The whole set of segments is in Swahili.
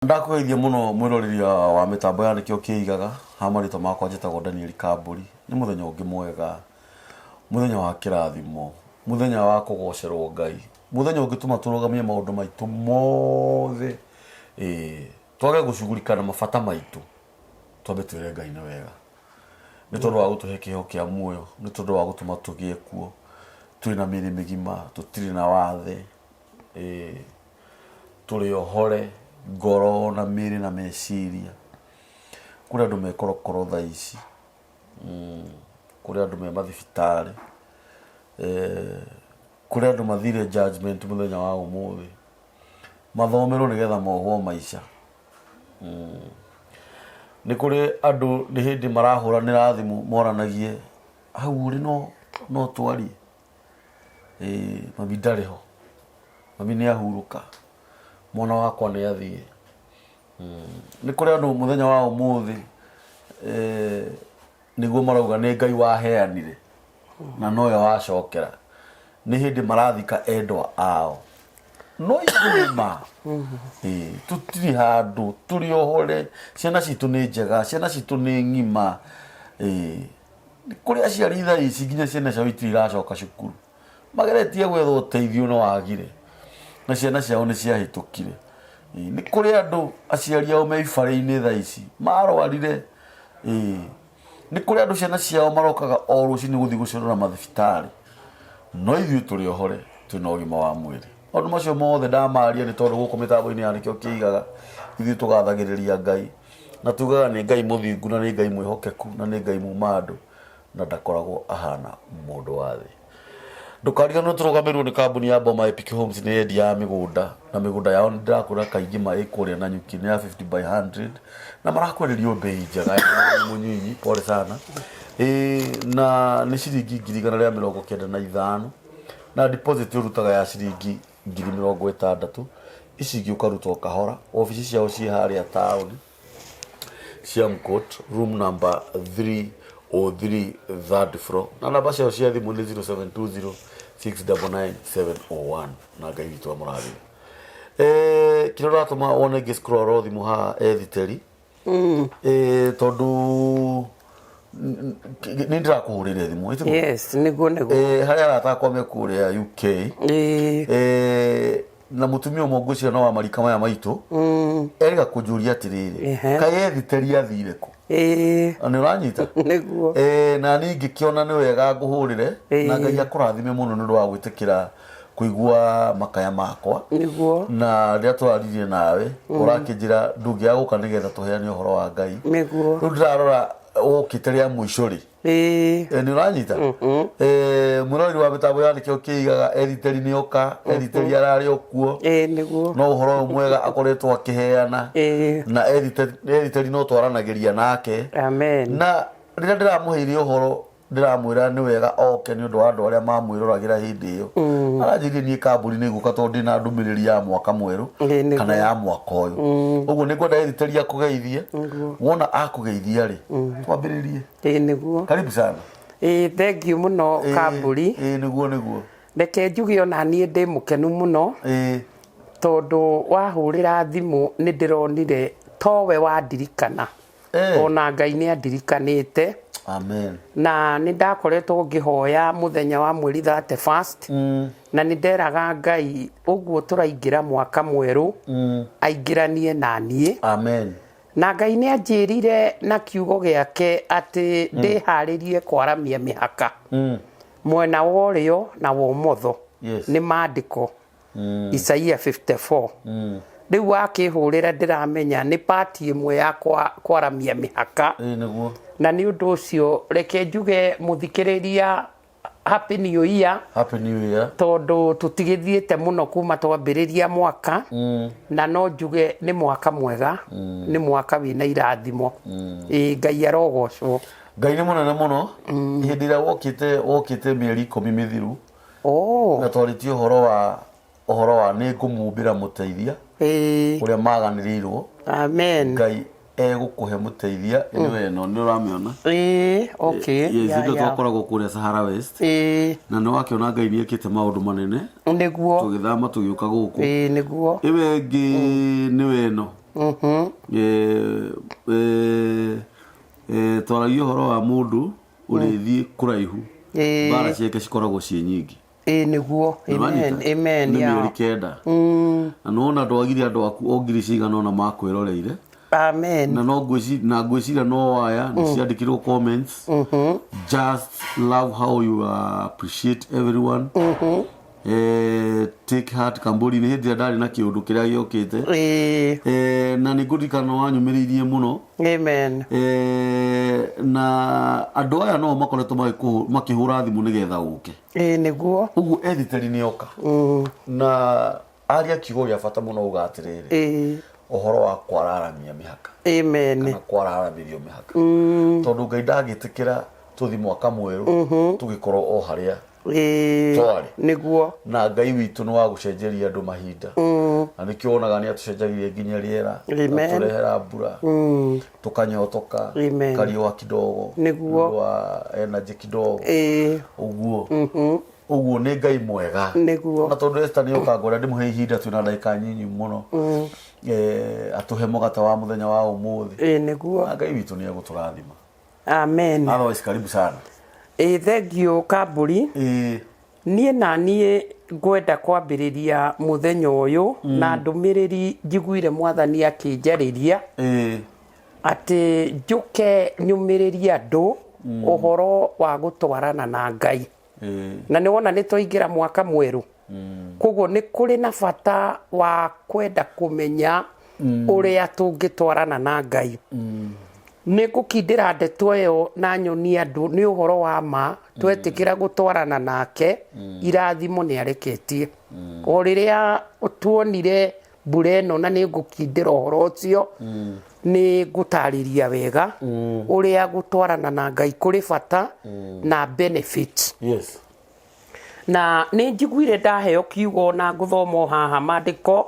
Ndakugeithia muno mwiroriria wa mitambo ya nikio kiigaga hamarito makwa njitagwo Daniel Kamburi ni muthenya ungi mwega muthenya wa kirathimo muthenya wa kugocerwo Ngai muthenya ungituma turugamie maundu maitu mothe twage gucugurikana mabata maitu twambe twire Ngai ni wega ni tondu wa gutuhe kiho kia muoyo ni tondu wa gutuma tugie kuo turi na miri migima tutiri na wathe turi ohore ngoro na miri na meciria kuri andu mekorokoro tha ici kuri andu me mathibitari kuri andu mathire judgment muthenya wa umuthi mathomero nigetha mohwo maica ni kuri andu ni hindi marahuranira thimu moranagie hau uri no twari mami ndariho mami ni ahuruka mwana wakwa ni athie ni kuri andu muthenya wa umuthi niguo marauga ni Ngai waheanire na noyo wacokera ni hindi marathika endwa ao no iguma tutiri handu turi ohore ciana citu ni njega ciana citu ni ngima kuri aciari tha ici nginya ciana ciao itiracoka cukuru mageretie gwetha uteithio no wagire na ciana ciao ni ciahitukire ni kuri andu aciari ao me ibare-ini tha ici marwarire ni kuri andu ciana ciao marokaga o rucini guthii gucerora mathibitari no ithuĩ turi ohore twina ũgima wa mwĩrĩ maũndũ macio mothe ndamaria ni tondu gũkũ mĩtambo-inĩ ya nikio kiigaga ithuĩ tũgathagĩrĩria Ngai na tugaga ni Ngai mũthingu na ni Ngai mwĩhokeku na ni Ngai muma andũ na ndakoragwo ahana mũndũ wa thĩ ndukariganĩrwo tũrũgamĩrĩirwo ni kambuni ya Boma Epic Homes ni endia ya mĩgũnda na mĩgũnda yao nĩ ndĩrakũra kaingĩ ĩkũrĩa na nyuki ni ya 50 by 100 na marakwenderio bei njega mũnyinyi pole sana na ni ciringi 195 na deposit urutaga ya ciringi 60,000 ici ingĩukarutwo kahora ofici ciao ci harĩa town Siam Court room number 303 third floor na namba ciao cia thimu ni 0720699701 na Ngai witũ amũrathime kĩrĩa ũratũma wone ngĩ-scroll thimu haha ethiteri tondu ni ndirakuhurire thimu yes niguo haria aratakwa me kuria UK na mutumia ũmwe ngũcio no wa marika maya maitu eriga kunjuria atiriri kai ethiteri athire ku ni uranyita niguo na ni ngĩkĩona ni wega nguhurire na Ngai akũrathime muno nĩ wa gwĩtĩkĩra kuigua makaya makwa niguo na rĩa twaririe nawe ũrakĩnjĩra ndũngĩaga gũka nĩgetha tũheane ũhoro wa Ngai niguo rĩu ndĩrarora ũkĩteria mũico rĩ ni uranyita mũrori wa mĩtambo ya nikio kiigaga eriteri ni oka eriteri ararĩ okuo niguo no ũhoro mwega akoretwo akĩheana na eriteri no twaranagĩria nake amen na rĩrĩa ndĩramũheire ũhoro ndiramwira ni wega oke ni undu wa andu aria mamwirораgira hindi iyo aranjirie ni kambuni ni guka tondu ndina ndumiriri ya mwaka mweru kana ya mwaka uyu uguo ni ngwenda eriteri akugeithie wona akugeithia ri twambiririe niguo karibu sana thank you muno kamburi niguo reke njuge ona nie ndi mukenu muno tondu wahurira thimu ni ndironire towe wandirikana ona Ngai ni andirikanite amen na ni ndakoretwo ngihoya muthenya wa mweri 31 na ni nderaga Ngai uguo turaingira mwaka mweru aingiranie na nie amen na Ngai ni anjirire na kiugo giake ati ndiharirie kwaramia mihaka mwena worio na womotho ni maandiko Isaia 54 riu wakihurira ndiramenya ni pati imwe ya kwaramia mihaka niguo na ni undu ucio reke njuge muthikiriria happy new year tondu tutigithiete muno kuma twambiriria mwaka na no njuge ni mwaka mwega ni mwaka wina irathimo Ngai arogocwo Ngai ni munene muno hindi ria wokite mieri 10 mithiru na twaritie uhoro wa ni ngumumbira muteithia uria maganirirwo amen Ngai egukuhe muteithia niwe no ni uramiona okay yes twakoragwo kuria Sahara West na no wakiona Ngai ni ekite maundu manene niguo tugithama tugiuka guku niguo iwe ngi niwe no twaragia horo wa mundu urithie kuraihu bara ciake cikoragwo ciĩ nyingi niguo amen nĩ mĩeri kenda na nona ndwagire andũ aku ongiri cigana ona makwĩroreire amen na no ngwĩciria no waya nĩ ciandĩkirwo comments just love how you appreciate everyone take heart Kamburi nĩ hĩndĩ ndarĩ na kĩũndũ kĩrĩa gĩokĩte na nĩ ngũririkana wanyũmĩrĩirie mũno amen na andũ aya no makoretwo makĩhũra thimũ nĩgetha ũke nĩguo ũguo editeri nĩ oka na aria kiugo gĩa bata mũno ũgatĩrĩrĩ ũhoro wa kwararamia mĩhaka amen kana kwararamithio mĩhaka tondũ Ngai ndangĩtĩkĩra tũthi mwaka mwerũ tũgĩkorwo o harĩa niguo na Ngai witũ nĩ wa gũcenjeria andũ mahinda na nĩkĩo wonaga nĩ atũcenjagirie nginya rĩera atũrehera mbura tũkanyotoka kariũa kidogo nĩguo wa energy kidogo ũguo nĩ Ngai mwega na tondũ Esther nĩ oka ngwenda ndĩmũhe ihinda twĩna ndagĩka nyinyi mũno atũhe mũgate wa mũthenya wa ũmũthĩ nĩguo na Ngai witũ nĩ egũtũrathima amen otherwise karibu sana thengio Kamburi niĩ ngwenda kwambĩrĩria mũthenya ũyũ na ndũmĩrĩri njiguire mwathani akĩnjarĩria atĩ njũke nyũmĩrĩrie andũ ũhoro wa gũtwarana na Ngai na nĩ wona nĩ twaingĩra mwaka mwerũ koguo nĩ kũrĩ na bata wa kwenda kũmenya ũrĩa tũngĩtwarana na Ngai nĩ ngũkindĩra ndeto ĩyo na nyonie andũ nĩ ũhoro wa ma twetĩkĩra gũtwarana nake irathimo nĩ areketie o rĩrĩa tuonire mbura ĩno na nĩ ngũkindĩra ũhoro ũcio nĩ ngũtarĩria wega ũrĩa gũtwarana na Ngai kũrĩ bata na benefit na nĩ njiguire ndaheo kiugo na ngũthoma haha maandĩko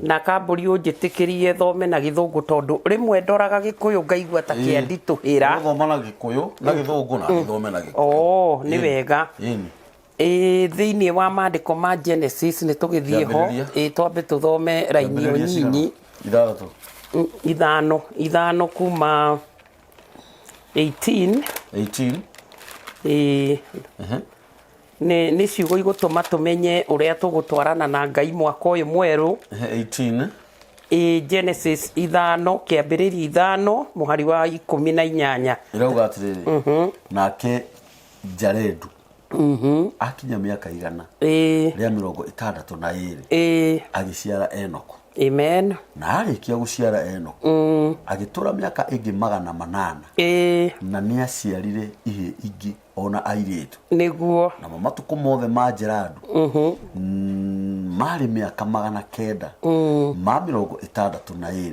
na Kamburi ũnjĩtĩkĩrie thome na gĩthũngũ tondũ rĩmwe ndoraga gĩkũyũ ngaigua ta kĩanditũhĩra thoma na gĩkũyũ na gĩthũngũ na gĩthome na gĩkũyũ nĩ wega thĩinĩ wa maandĩko ma Genesis nĩ tũgĩthiĩ ho twambe tũthome raini ĩyo nyinyi ithano kuma 18 nĩ ciugo igũtũma tũmenye ũrĩa tũgũtwarana na Ngai mwaka ũyũ mwerũ 18 Genesis 5 kĩambĩrĩria 5 mũhari wa 18 irauga atĩrĩrĩ nake Jaredu akinya mĩaka igana rĩa 62 agĩciara Enoko amen na arĩkia gũciara Enoko agĩtũra mĩaka ĩngĩ 800 na nĩ aciarire ihĩ ingĩ ona airĩtu nĩguo na matukũ mothe ma Jaredu marĩ mĩaka 900 ma 62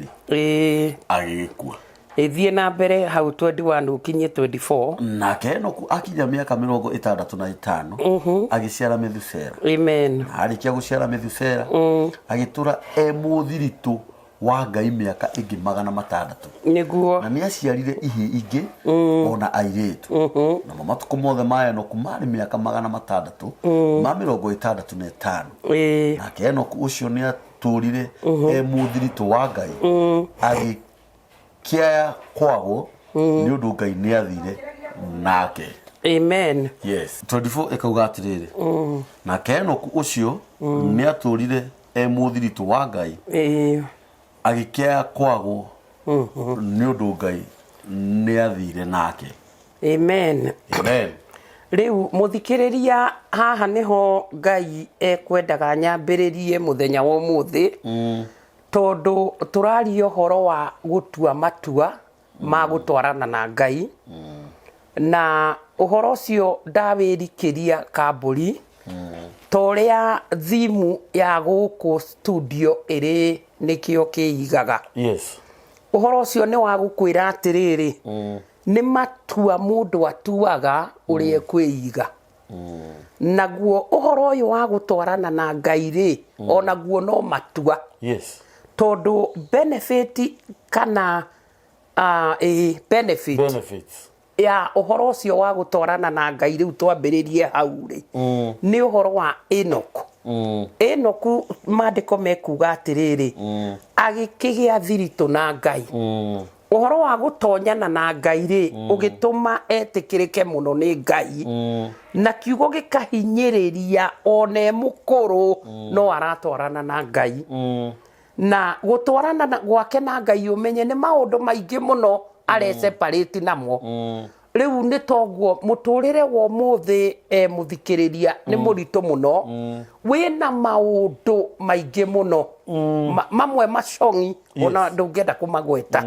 agĩkua thiĩ na mbere hau 21 ukinye 24 nake Enoku akinya mĩaka 65 agĩciara Methusela amen arĩkia gũciara Methusela agĩtũra mũthiritũ wa Ngai mĩaka ĩngĩ 600 nĩguo na nĩ aciarire ihĩ ingĩ ona airĩtu na matukũ mothe ma Enoku marĩ mĩaka 600 ma 65 nake Enoku ũcio nĩ atũrire mũthiritũ wa Ngai agĩkĩaya kwagwo nĩ ũndũ Ngai nĩ athire nake amen 24 ĩkauga atĩrĩrĩ nake Enoku ũcio nĩ atũrire mũthiritũ wa Ngai agĩkĩaya kwagwo nĩ ũndũ Ngai nĩ athire nake amen rĩu mũthikĩrĩria haha nĩho Ngai ekwendaga nyambĩrĩrie mũthenya wa ũmũthĩ tondũ tũraria ũhoro wa gũtua matua ma gũtwarana na Ngai na ũhoro ũcio ndawĩrikĩria Kamburi torĩa thimu ya gũkũ studio ĩrĩ nĩkĩo kĩigaga ũhoro ũcio nĩ wa gũkwĩra atĩrĩrĩ nĩ matua mũndũ atuaga ũrĩa kwĩiga naguo ũhoro ũyũ wa gũtwarana na Ngai rĩ onaguo no matua tondũ benefit kana benefits ya ũhoro ũcio wa gũtwarana na Ngai rĩu twambĩrĩrie hau rĩ nĩ ũhoro wa Enoku Enoku maandiko mekuga atiriri agikigĩa thiritũ na Ngai uhoro wa gũtonyana na Ngai ri ũgĩtũma etĩkĩrĩke mũno nĩ Ngai na kiugo gĩkahinyĩrĩria one mũkũrũ no aratwarana na Ngai na gũtwarana gwake na Ngai ũmenye nĩ maũndũ maingĩ mũno separate namo riu nĩ toguo mũtũrĩre wa mũthĩ mũthikĩrĩria nĩ mũritũ mũno wĩna maũndũ maingĩ mũno mamwe macongi ona ndũngĩenda kũmagweta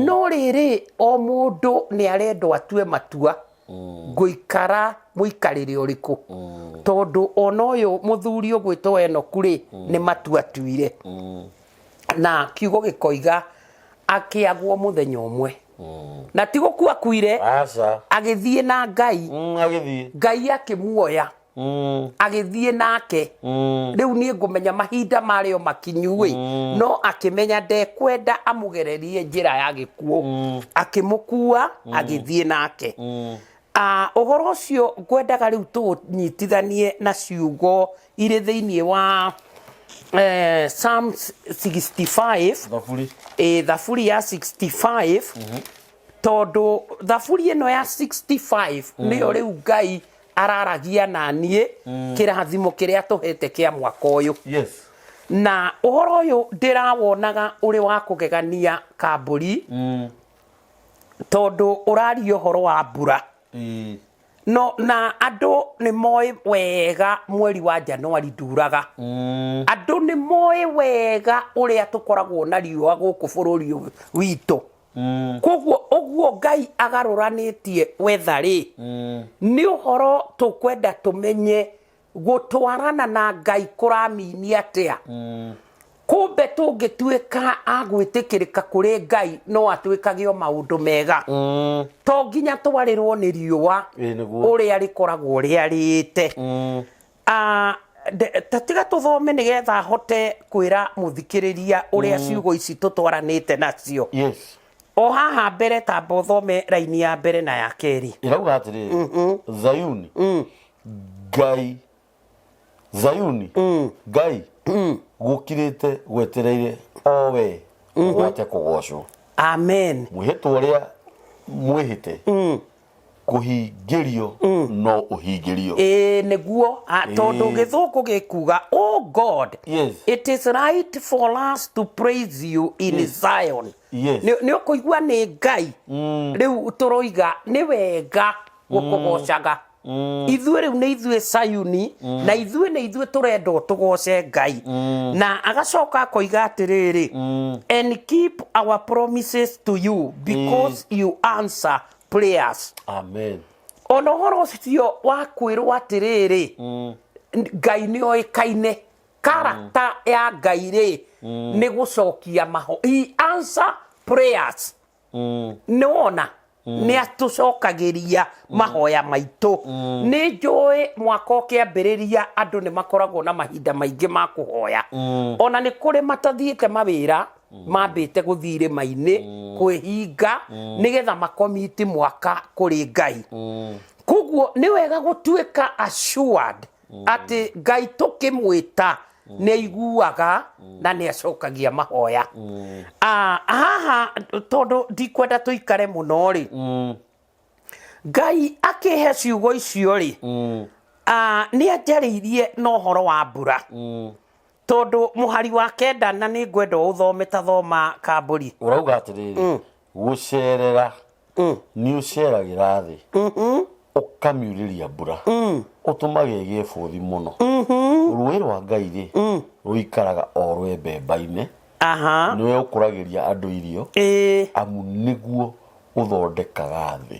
no rĩrĩ o mũndũ nĩ arendwo atue matua ngũikara mũikarĩre ũrĩkũ tondũ ona ũyũ mũthuri ũgwĩtwo Enoku rĩ nĩ matua atuire na kiugo gĩkoiga akĩagwo mũthenya ũmwe na ti gũkua kuire agĩthiĩ na Ngai Ngai akĩmuoya agĩthiĩ nake rĩu niĩ ngũmenya mahinda marĩo makinyu no akĩmenya ndekwenda amũgererie njĩra ya gĩkuũ akĩmũkua agĩthiĩ nake ũhoro ũcio ngwendaga rĩu tũnyitithanie na ciugo irĩ thĩinĩ wa Psalms 65 thaburi ya 65 tondu thaburi ĩno ya 65 nĩyo rĩu Ngai araragia na niĩ kĩrathimo kĩrĩa tũhete kĩa mwaka ũyũ na ũhoro ũyũ ndĩrawonaga ũrĩ wa kũgegania Kambũri tondu ũraria ũhoro wa mbura no na andũ nĩ moĩ wega mweri wa Januari nduraga andũ nĩ moĩ wega ũrĩa tũkoragwo na riũa gũkũ bũrũri witũ koguo ũguo Ngai agarũranĩtie weather rĩ nĩ ũhoro tũkwenda tũmenye gũtwarana na Ngai kũraminia atĩa kumbe tũngĩtuĩka agwĩtĩkĩrĩka kũrĩ Ngai no atwĩkage maũndũ mega to nginya twarĩrwo nĩ riũa ũrĩa rĩkoragwo rĩarĩte tatiga tũthome nĩgetha hote kwĩra mũthikĩrĩria ũrĩa ciugo ici tũtwaranĩte nacio o haha mbere tamba ũthome raini ya mbere na ya kerĩ irauga atĩrĩrĩ Zayuni Ngai Zayuni Ngai gũkirĩte gwetereire o we gwate kũgocwo amen mwĩhĩtwa ũrĩa mwĩhĩte kũhingĩrio no ũhingĩrio nĩguo tondũ gĩthũngũ gĩkuga oh God it is right for us to praise you in Zion nĩ ũkũigua nĩ Ngai rĩu tũroiga nĩ wega gũkũgocaga ithuĩ rĩu nĩ ithuĩ Sayuni na ithuĩ nĩ ithuĩ tũrendwo tũgoce Ngai na agacoka akoiga atĩrĩrĩ and keep our promises to you because you answer prayers amen ona ũhoro ũcio wa kwĩrwo atĩrĩrĩ Ngai nĩ oĩkaine character ya Ngai rĩ nĩ gũcokia maho he answer prayers nĩwona nĩ atũcokagĩria mahoya maitũ nĩ njũĩ mwaka ũkĩambĩrĩria andũ nĩ makoragwo na mahinda maingĩ ma kũhoya ona nĩ kũrĩ matathiĩte mawĩra mambĩte gũthiĩ irĩma-inĩ kwĩhinga nĩgetha makomiti mwaka kũrĩ Ngai koguo nĩ wega gũtuĩka assured atĩ Ngai tũkĩmwĩta nĩ aiguaga na nĩ acokagia mahoya haha tondũ ndikwenda tũikare mũno rĩ Ngai akĩhe ciugo icio rĩ nĩ anjarĩirie na ũhoro wa mbura tondũ mũhari wa kenda na nĩ ngwenda ũthome ta thoma Kambũri ũrauga atĩrĩrĩ gũcerera nĩ ũceragĩra thĩ ũkamiurĩria mbura ũtũmage gĩbũthi mũno rũĩ rwa Ngai rĩ rũikaraga o rwe mbemba-inĩ nĩwe ũkũragĩria andũ irio amu nĩguo ũthondekaga thĩ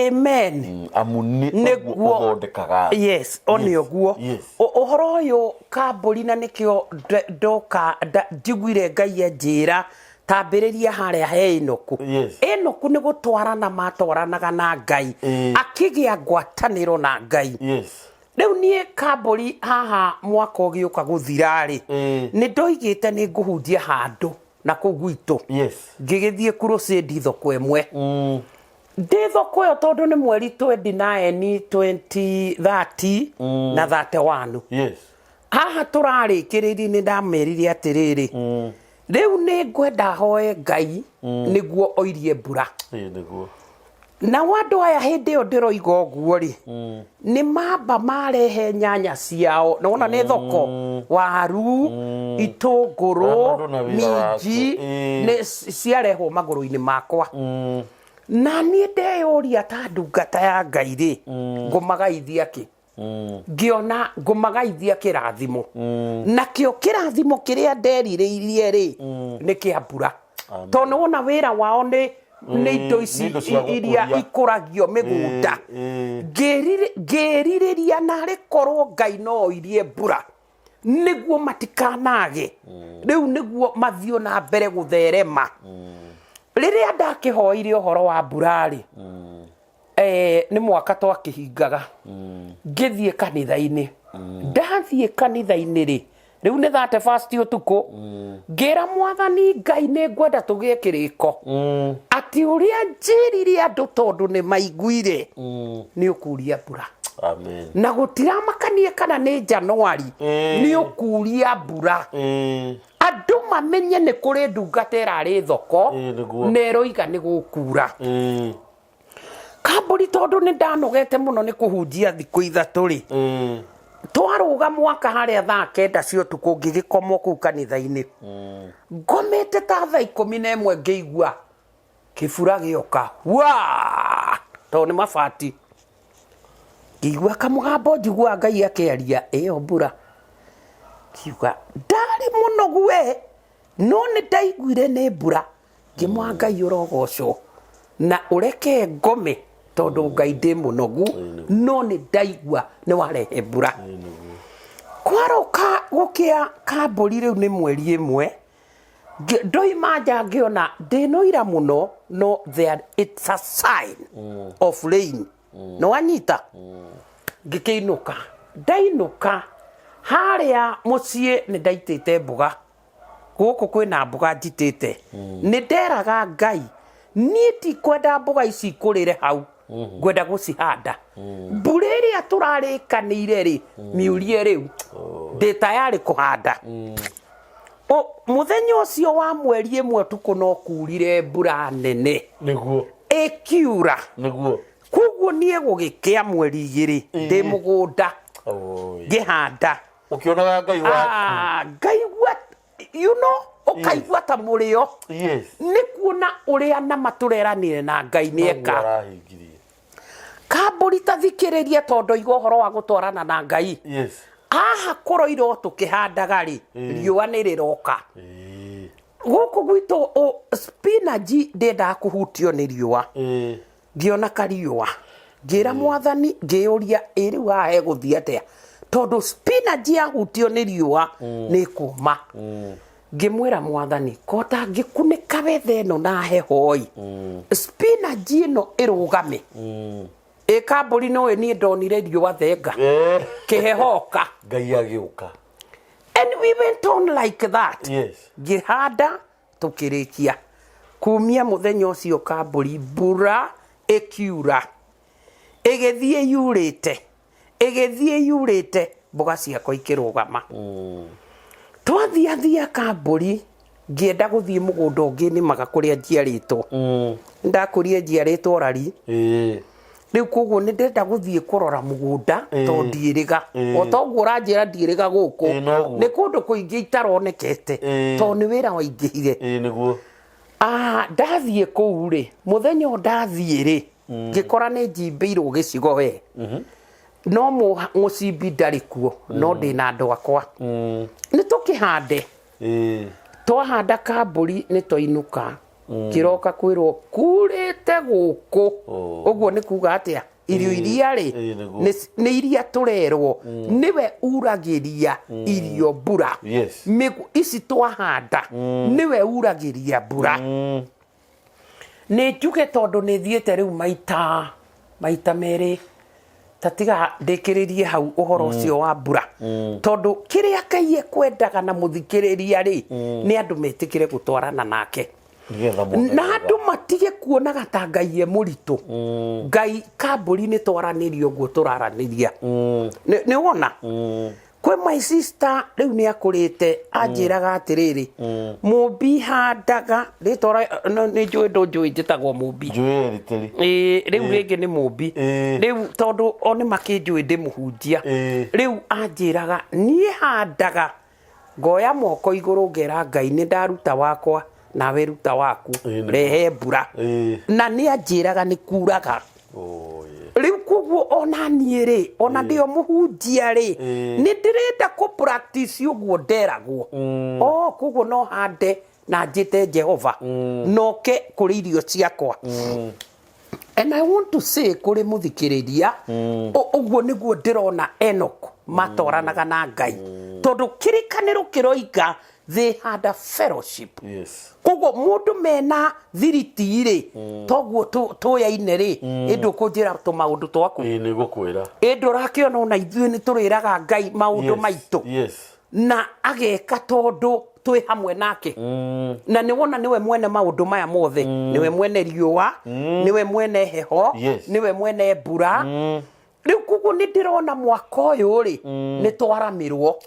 amen amu nĩguo ũthondekaga yes onĩ ũguo ũhoro ũyũ Kambũri na nĩkĩo ndoka njiguire Ngai anjĩra tambĩrĩria harĩa he Enoku Enoku nĩ gũtwarana matwaranaga na Ngai akĩgĩa ngwatanĩro na Ngai rĩu niĩ Kambũri haha mwaka ũgĩũka gũthira rĩ nĩ ndoigĩte nĩ ngũhunjia handũ na kũu gwitũ ngĩgĩthiĩ crusade thoko ĩmwe Ndi thoko yo tondu ni mweri 29 2030 na 31. Yes. Haha turarikiririe ni ndamerire atiriri. Riu ni ngwenda hoe Ngai niguo oirie mbura. Niguo. Na wandu aya hindi yo ndiroiga uguo ri ni mamba marehe nyanya ciao na wona ni thoko waru itunguru minji ni ciarehwo maguru-ini makwa na ni ndeyuria ta ndungata ya Ngai ri ngumagaithia ki ngiona ngumagaithia kirathimo nakio kirathimo kiria ndeririirie ri ni kia mbura tondu wona wira wao ni indo ici iria ikuragio migunda ngiririria nari korwo Ngai no irie mbura niguo matikanage riu niguo mathio na mbere gutherema riria ndakihoire uhoro wa mbura ri ni mwaka twakihingaga ngithie kanitha-ini ndathie kanitha-ini ri riu ni 31 utuku ngira mwathani Ngai ni ngwenda tugie kiriko ati uria njirire andu tondu ni maiguire ni ukuria mbura. Amen. Na gutiramakanie kana ni Januari ni ukuria mbura andu mamenye ni kuri ndungata irari thoko neroiga ni gukura kamburi tondu ni ndanogete muno ni kuhunjia thiku ithatu ri twaruga mwaka haria thaa 9 cia utuku ngigikoma kuu kanitha-ini ngomete ta thaa 11 ngĩigua kĩbura gĩoka wa to ni mabati ngĩigua kamũgambo njigua Ngai akĩaria ĩyo mbura kiuga ndari mũnogu we no nĩ ndaiguire nĩ mbura ngĩmwa Ngai ũrogocwo na ũreke ngome tondu Ngai ndi munogu no ni ndaigua ni warehe mbura kwaroka gukia kamburi riu ni mweri imwe ndoima nja ngiona ndinoira muno no there it's a sign of rain no anyita ngikiinuka ndainuka haria mucie ni ndaitite mbuga guku kwina mbuga njitite ni nderaga Ngai ni ti kwenda mbuga ici kurire hau ngwenda gucihanda mbura iria turarikanire ri miurie riu ndi tayari kuhanda muthenya ucio wa mweri imwe tuku no kurire mbura nene niguo ikiura niguo kuguo nie gugikia mweri igiri ndi mugunda ngihanda ukionaga Ngai wa Ngai what you know ukaigua ta murio yes ni kuona uria na matureranire na Ngai ni eka kamburi tathikiriria tondu igwa horo wa gutwarana na Ngai yes aha kuroiro tukihandaga ri riua ni riroka guku gwitu spinach ndenda kuhutio ni riua ngiona kariua ngira mwathani ngiuria iriu ahe guthia atia tondu spinach yahutio ni riua ni kuma ngimwira mwathani kota ngikunika wethe no na hehoi spinach ino irugame kamburi no ni ndonire riua thenga kihehoka Ngai agiuka and we went on like that yes ngihanda tukirikia kumia muthenya ucio kamburi mbura ikiura igithie yurite mboga ciakwa ikirugama twathiathia kamburi ngienda guthie mugunda ungi ni maga kuria njiaritwo ndakurie njiaritwo rari riu koguo ni ndenda guthie kurora mugunda to ndiiriga otoguo uranjira ndiiriga guku ni kundu kuingi itaronekete to ni wira waingihire niguo ndathie kuu ri muthenya ndathie ri ngikora ni njimbeirwo gicigo we no mucimbi ndari kuo no ndina andu akwa ni tukihande twahanda kamburi ni toinuka kiroka kwirwo kurite guku uguo ni kuga atia irio iria ri ni iria turerwo niwe uragiria irio mbura ici twahanda niwe uragiria mbura ni njuge tondu ni thiete riu maita meri tatiga ndikiririe hau uhoro ucio wa mbura tondu kiria Ngai ekwendaga na muthikiriria ri ni andu metikire gutwarana nake na andu matige kuonaga ta ngai e muritu ngai kamburi ni twaranirio guo turaraniria ni wona kwe my sister riu ni akurite anjiraga atiriri mumbi handaga ritora ni njui ndunjui njitagwo mumbi riu ringi ni mumbi riu tondu oni makinjui ndi muhunjia riu anjiraga nie handaga ngoya moko iguru ngera ngai ni ndaruta wakwa nawe ruta waku rehe mbura na ni anjiraga ni kuraga riu kuguo ona niere ona ndio muhunjia ri ni ndirenda ku practice uguo nderagwo kuguo no hande na njite Jehova noke kuri irio ciakwa and I want to say kuri muthikiriria uguo niguo ndirona Enoch matoranaga na ngai tondu kirikaniro kiroiga they had a fellowship kuguo mundu mena thiriti ri toguo tuyaine ri indu kunjira tu maundu twaku ni gukwira indu rakiona ona ithuĩ ni turiraga ngai maundu maitu na ageka tondu twi hamwe nake na ni wona niwe mwene maundu maya mothe niwe mwene riua niwe mwene heho niwe mwene mbura riu kuguo ni ndirona mwaka uyu ri ni twaramirwo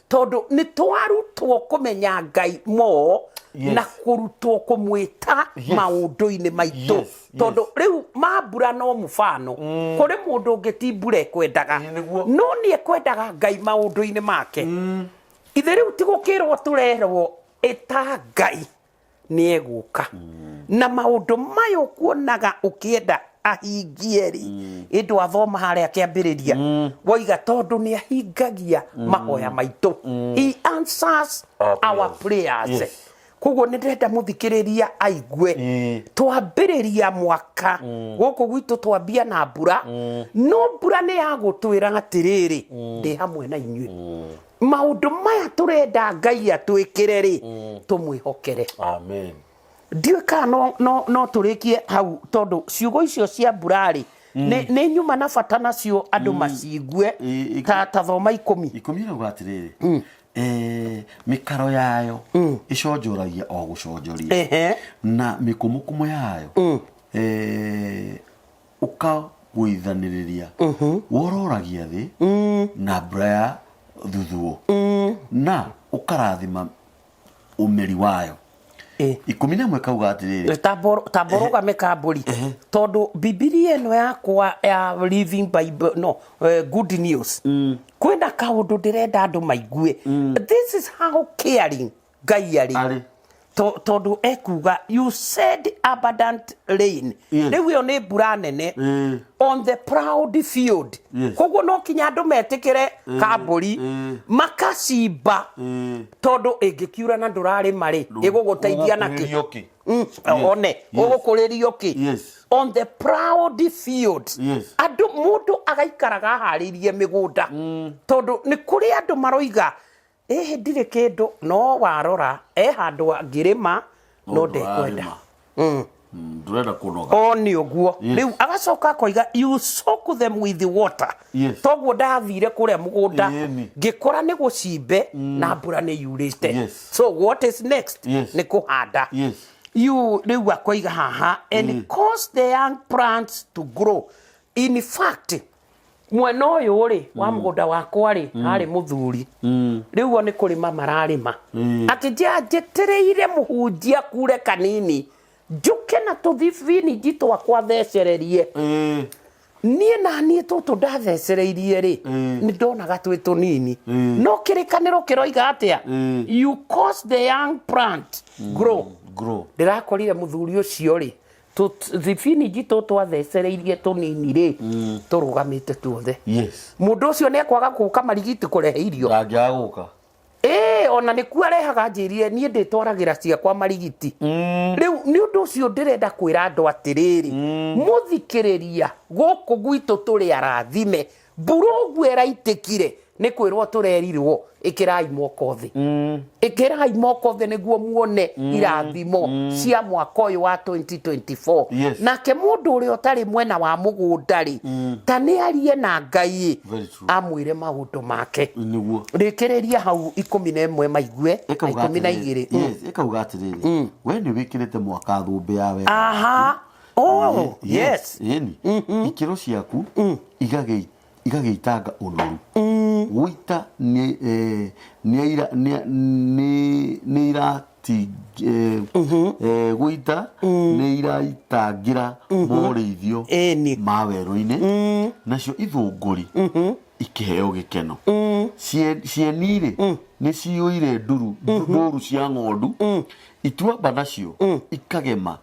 tondu ni twarutwo kumenya ngai mo na kurutwo kumwita maundu-ini maitu tondu riu mambura no mufano kuri mundu ungi ti mbura ekwendaga no ni ekwendaga ngai maundu-ini make ithe riu tigukirwo turerwo ita ngai ni eguka na maundu mayo kuonaga ukienda ahingie ri indu athoma haria kiambiriria woiga tondu ni ahingagia mahoya maitu he answers our prayers kuguo ni ndenda muthikiriria aigue twambiriria mwaka guku gwitu twambia na mbura no mbura ni yagutwira atiriri ndi hamwe na inyui maundu maya turenda ngai atwikire ri tumwihokere amen ndiwe ka no turikie hau tondu ciugo icio cia mburari ni nyuma na bata nacio andu macigue ta thoma 10 no gatiriri mikaro yayo iconjoragia o guconjoria na mikumukumo yayo ukagwithaniriria wororagia thi na mbura thuthuo na ukarathima umeri wayo 11 kauga atiriri taboroga mekamburi tondu bibilia eno yakwa ya Living Bible no Good News kwenda kaundu ndirenda andu maigue this is how caring ngai ari tondu ekuga you said abundant rain riu yo ni mbura nene on the proud field koguo no kinya andu metikire kamburi makacimba tondu ingikiura na ndurari mari iguguteithia naki one ugukuririo ki on the proud field andu mundu agaikaraga haririe migunda tondu ni kuri andu maroiga ndire kindu no warora handu ngirima no ndekwenda ndurenda kunoga oni uguo riu agacoka koiga you soak them with the water toguo ndathire kuria mugunda ngikora ni gucimbe na mbura ni yurite so what is next ni kuhanda you riu akoiga haha and cause the young plants to grow in fact mwena uyu ri wa mugunda wakwa ri hari muthuri riu oni kurima mararima ati njitireire muhunjia kure kanini njuke na tuthibini jitwa kwa thecererie nie na nie tutu ndathecereirie ri ni ndonaga twi tunini no kirikaniro kiroiga atia you cause the young plant grow ndirakorire muthuri ucio ri thibini jitu twathecereirie tunini ri turugamite tuothe mundu ucio ni akwaga guka marigiti kurehe irio angiaguka ona ni kuarehaga njirire nie nditwaragira ciakwa marigiti riu ni undu ucio ndirenda kwira andu atiriri muthikiriria guku gwitu turi arathime mbura uguo iraitikire nä kwä rwo tå rerirwo ä kä rai moko thä ä kä rai moko thä nä guo muone irathimo cia mwaka å yå wa 2024 nake må ndå å rä a å tarä mwena wa må gå ndarä ta nä arie na Ngai amwä re maå ndå make rä kä rä ria hau 11 maigue 12 ĩkauga atä rä rä we nä wä kä rä te mwaka thå mbä ya wega aha oh yes ikiro ciaku igagĩitanga ũnoru gũita nĩ gũita nĩ iraitangĩra morĩithio ma werũ-inĩ nacio ithũngũri ikĩheo gĩkeno cieni-rĩ nĩ ciyũire ndũru cia ng'ondu ituamba nacio ikagema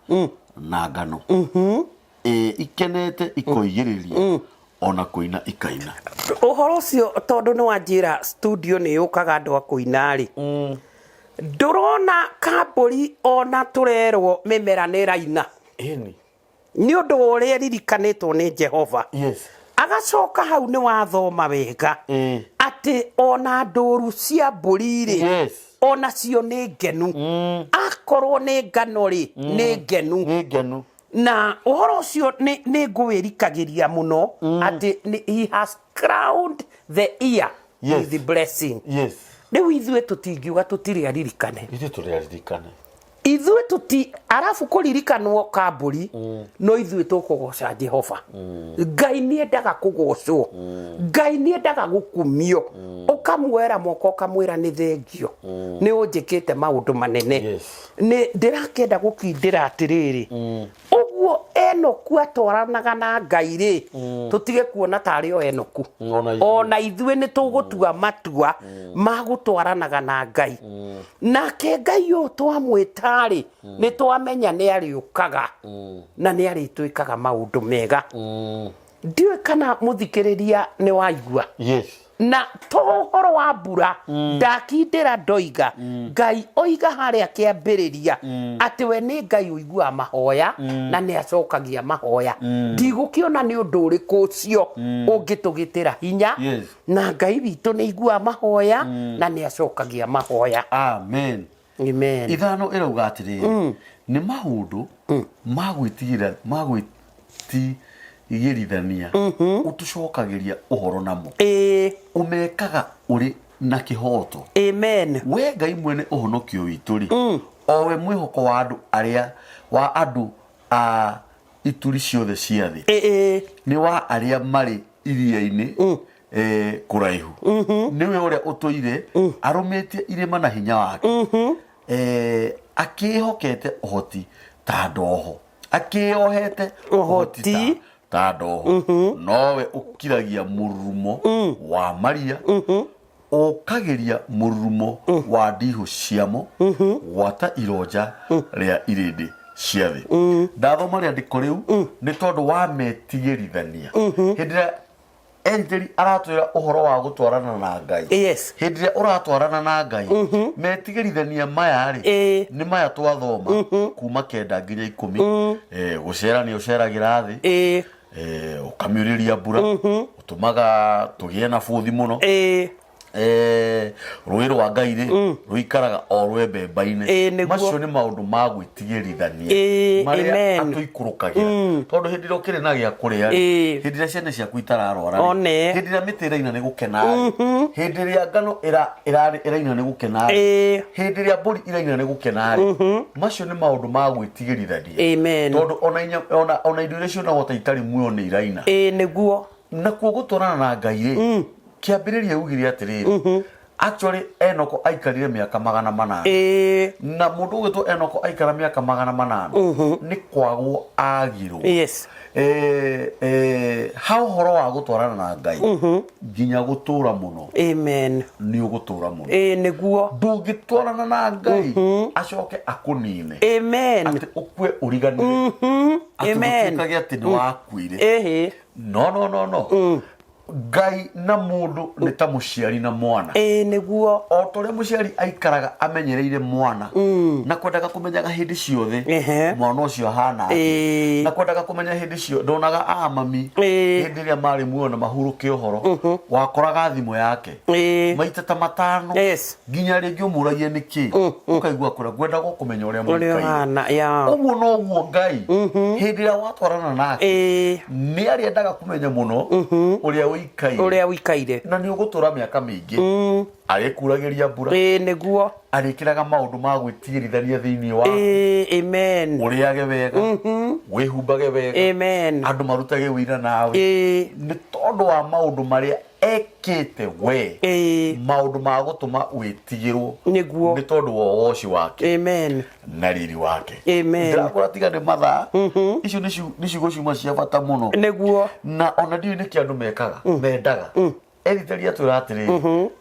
na ngano ikenete ikoigĩrĩria ona kũina ikaina ũhoro ũcio tondũ nĩ wanjĩra studio nĩ yũkaga andũ a kũina rĩ ndũrona kambũri ona tũrerwo mĩmera nĩ ĩraina nĩ ũndũ wa ũrĩa ririkanĩtwo nĩ Jehova agacoka hau nĩ wathoma wega atĩ ona ndũru cia mbũri rĩ onacio nĩ ngenu akorwo nĩ ngano rĩ nĩ ngenu na ũhoro ũcio nĩ ngũwĩrikagĩria mũno atĩ he has crowned the ear with the blessing rĩu ithuĩ tũtingiuga tũtirĩ aririkane ithuĩ tũti arabu kũririkanwo kambũri no ithuĩ tũkũgoca Jehova Ngai nĩendaga kũgocwo Ngai nĩendaga gũkumio ũkamuoera moko ũkamwĩra nĩ thengio nĩ ũnjĩkĩte maũndũ manene nĩ ndĩrakĩenda gũkindĩra atĩrĩrĩ ũguo Enoku atwaranaga na Ngai rĩ tũtige kuona tarĩ o Enoku ona ithuĩ nĩ tũgũtua matua ma gũtwaranaga na Ngai nake Ngai ũyũ twamwĩta rĩ nĩ twamenya nĩ arĩũkaga na nĩ arĩtwĩkaga maũndũ mega ndiũĩ kana mũthikĩrĩria nĩ waigua na to ũhoro wa mbura ndakindĩra ndoiga Ngai oiga harĩa kĩambĩrĩria atĩ we nĩ Ngai ũiguaga mahoya na nĩ acokagia mahoya ndigũkĩona nĩ ũndũ ũrĩkũ ũcio ũngĩtũgĩtĩra hinya na Ngai witũ nĩ aiguaga mahoya na nĩ acokagia mahoya amen ithano ĩrauga atĩrĩrĩ nĩ maũndũ igĩrithania ũtũcokagĩria ũhoro namo ũmekaga ũrĩ na kĩhoto we Ngai mwene ũhonokio witũ rĩ o we mwĩhoko wa andũ a ituri ciothe cia thĩ nĩ wa arĩa marĩ iria-inĩ kũraihu nĩwe ũrĩa ũtũire arũmĩtie irĩma na hinya wake akĩhokete ũhoti ta ndoho akĩohete ũhoti ta ndoho nowe ũkiragia mũrurumo wa maria ũkagĩria mũrurumo wa ndihu ciamo gwata ironja rĩa irĩndĩ cia thĩ ndathoma rĩandĩko rĩu nĩ tondũ wametigĩrithania hĩndĩ ĩrĩa Angeli aratwĩra ũhoro wa gũtwarana na Ngai hĩndĩ ĩrĩa ũratwarana na Ngai metigĩrithania maya rĩ nĩ maya twathoma kuma 9 nginya 10 gũcerania ũceragĩra thĩ ũkamĩũrĩria mbura ũtũmaga tũgĩe na bũthi mũno rũĩ rwa Ngai rĩ rũikaraga o rwembemba-inĩ macio nĩ maũndũ ma gwĩtigĩrithania marĩa atũikũrũkagĩra tondũ hĩndĩ ĩrĩa ũkĩrĩ na gĩa kũrĩa hĩndĩ ĩrĩa ciana ciaku itararwara hĩndĩ ĩrĩa mĩtĩ ĩraina nĩ gũkena hĩndĩ ĩrĩa ngano ĩraina nĩ gũkena hĩndĩ ĩrĩa mbũri iraina nĩ gũkena macio nĩ maũndũ ma gwĩtigĩrithania tondũ ona indo iria cionagwo ta itarĩ muoyo nĩ iraina nĩguo nakuo gũtwarana na Ngai rĩ kĩambĩrĩria ugire atĩrĩrĩ actually Enoko aikarire mĩaka 800 na mũndũ ũgĩtwo Enoko aikara mĩaka 800 nĩ kwagwo agirwo ha ũhoro wa gũtwarana na Ngai nginya gũtũra mũno nĩ ũgũtũra mũno nĩguo ndũngĩtwarana na Ngai acoke akũnine atĩ ũkue ũriganire atĩ gũtuĩkage atĩ nĩ wakuire no Ngai na mundu ni ta muciari na mwana niguo o tore muciari aikaraga amenyereire mwana na kwendaga kumenyaga hindi ciothe mwana ucio hana na kwendaga kumenya hindi cio ndonaga mami hindi ria mari muona mahuruke uhoro wakoraga thimu yake maita ta matano nginya ringi umuragie niki ukaigua kura kwendaga kumenya uria muikai uguo no guo Ngai hindi ria watwarana nake ni ariendaga kumenya muno uria wikaire na ni ugutura miaka mingi agikuragiria mbura niguo arikiraga maundu ma gwitiririthania thiini wa amen uriage wega wihumbage wega amen andu marutage wira nawe ni tondu wa maundu maria ekite we maundu ma gutuma witigirwo niguo ni tondu wa woci wake amen na riri wake amen ndirakora tiga ni mathaa icio ni ciugo ciuma cia bata muno niguo na ona ndiu ni kiandu mekaga mendaga eriteria twira atiri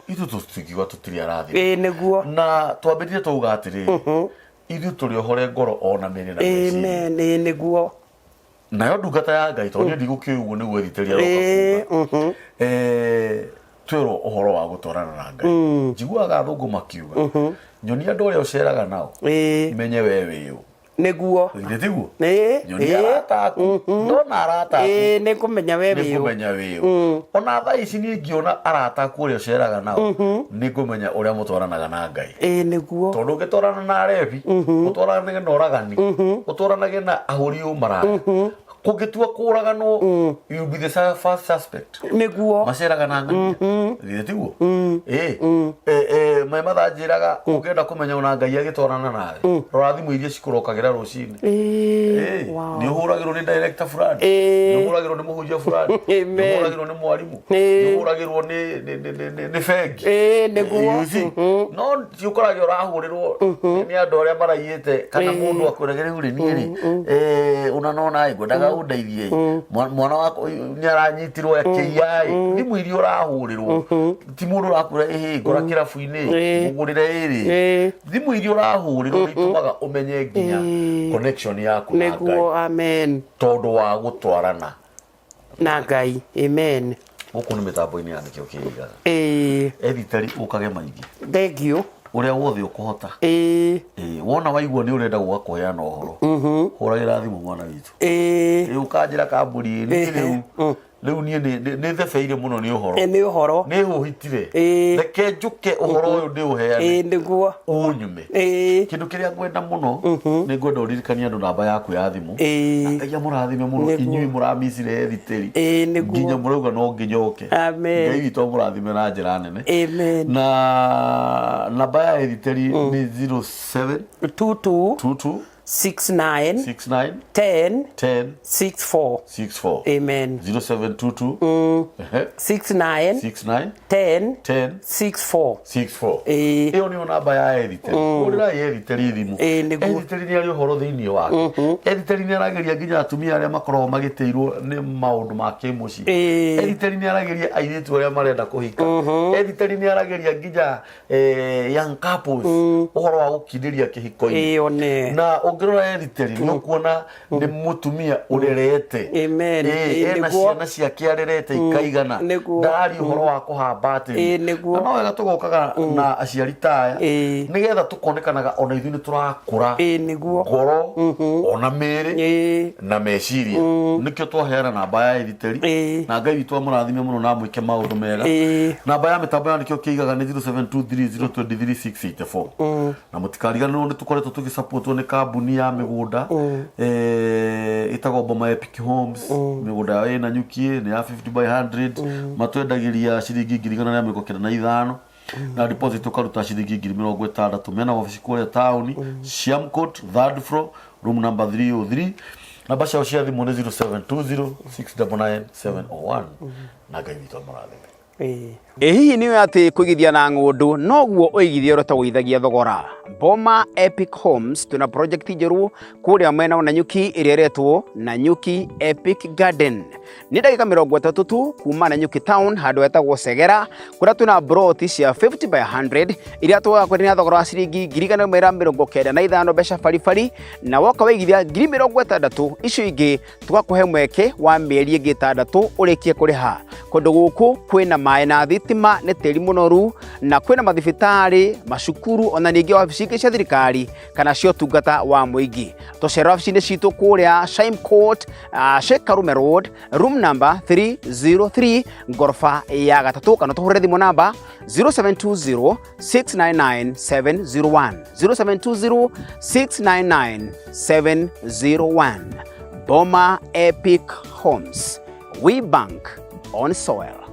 itu tustigiwa tutiri arathi niguo na twambirie tuuga atiri ithu turi ohore ngoro ona mene na amen niguo nayo ndungata ya Ngai tondu ndigukiuguo niguo eriteria roka twiro ohoro wa gutwarana na Ngai njiguaga athungu makiuga nyoni andu aria uceraga nao menye wewe yu niguo nditiguo nyoni arataku ndona arataku ni kumenya wewe yu ona thaa ici ni ngiona arataku uria uceraga nao ni kumenya uria mutwaranaga na Ngai niguo tondu ngitwarana na arebi utwaranage na oragani utwaranage na ahuri umaraga kugitua kuraganwo you be the first suspect niguo maceraga na Ngai nditiguo mai mathanjiraga ungenda kumenya una Ngai agitwarana nawe rora thimu iria cikurokagira rucini ni uhuragirwo ni director fulani ni uhuragirwo ni muhunjia fulani ni uhuragirwo ni mwarimu ni uhuragirwo ni fegi niguo no ciukoraga urahurirwo ni andu aria maraiyite kana mundu akwiragire uri ni unanona ngwendaga undeithie mwana wako ni aranyitirwo akiai thimu iria urahurirwo ti mundu urakura ngora kirabu-ini mugurire iri thimu iria urahurirwo itumaga umenye nginya connection yaku na Ngai niguo amen tondu wa gutwarana na Ngai amen guku ni mitambo-ini ya nikio kirigaga editari ukage maingi thank you uria wothe ukuhota wona waigua ni urenda gwakuheana uhoro huragira thimu mwana witu ukanjira kamburi ni riu ni thefeire muno ni uhoro ni uhitire reke njuke uhoro uyu ndi uheane niguo unyume kindu kiria ngwenda muno ni ngwenda uririkania andu namba yaku ya thimu Ngai amurathime muno inyui muramicire editeri nginya murauga no nginyoke Ngai witu murathime na njira nene na namba ya editeri ni 07 22 69 10 64 amen 0722 69 10 64 iyo ni namba ya editeri urira editeri thimu editeri ni ari uhoro thiini wake editeri ni arageria nginya atumia aria makoragwo magiteirwo ni maundu ma kimuci editeri ni arageria airitu aria marenda kuhika editeri ni arageria nginya young couples uhoro wa gukindĩria kĩhiko-inĩ na ungirora editeri no kuona ni mutumia urerete ena ciana ciake arerete ikaigana ndari uhoro wa kuhamba atĩ na no wega tugokaga na aciari taya nigetha tukonekanaga ona ithuĩ ni turakũra ngoro ona mĩĩrĩ na meciria nikio twaheana namba ya editeri na Ngai witũ amũrathime mũno na mwĩke maũndũ mega namba ya mĩtambo ya nikio kĩigaga nĩ 0723023684 na mũtikariganĩrwo nĩ tũkoretwo tũgĩsupportwo nĩ kambuni ya mĩgũnda itagwo Boma Epic Homes mĩgũnda yao ĩna nyukie nĩ ya 50 by 100 matwendagiria ciringi 195 na deposit ukaruta ciringi 60,000 mena office kũrĩa taũni Siamcourt 3rd floor room number 303 namba ciao cia thimũ nĩ 0720 699 701 na Ngai witũ amũrathime Hihi niwe ati kuigithia na ng'undu noguo uigithia urota guithagia thogora. Boma Epic Homes tuna project njeru kuria mwena wa Nanyuki iria iretwo Nanyuki Epic Garden. Ni ndagika 30 tu kuma Nanyuki town handu hetagwo Segera, kuria tuna broti cia 50 by 100 iria twaga kwendia thogora wa ciringi 195 mbeca baribari, na woka waigithia 60,000 icio ingi tugakuhe mweke wa mieri ingi 6 urikie kuriha. Kundu guku kwina mai na thitima ni tiri munoru, na kwina mathibitari, macukuru ona ningi wabici cia thirikari kana cio tungata wa muingi. Tucera wabici-ini citu kuria Shime Court, Sheikh Karume Road, room number 303, ngorofa ya gatatu, kana tuhurire thimu namba 0720 699 701 0720 699 701. Boma Epic Homes, we bank on soil.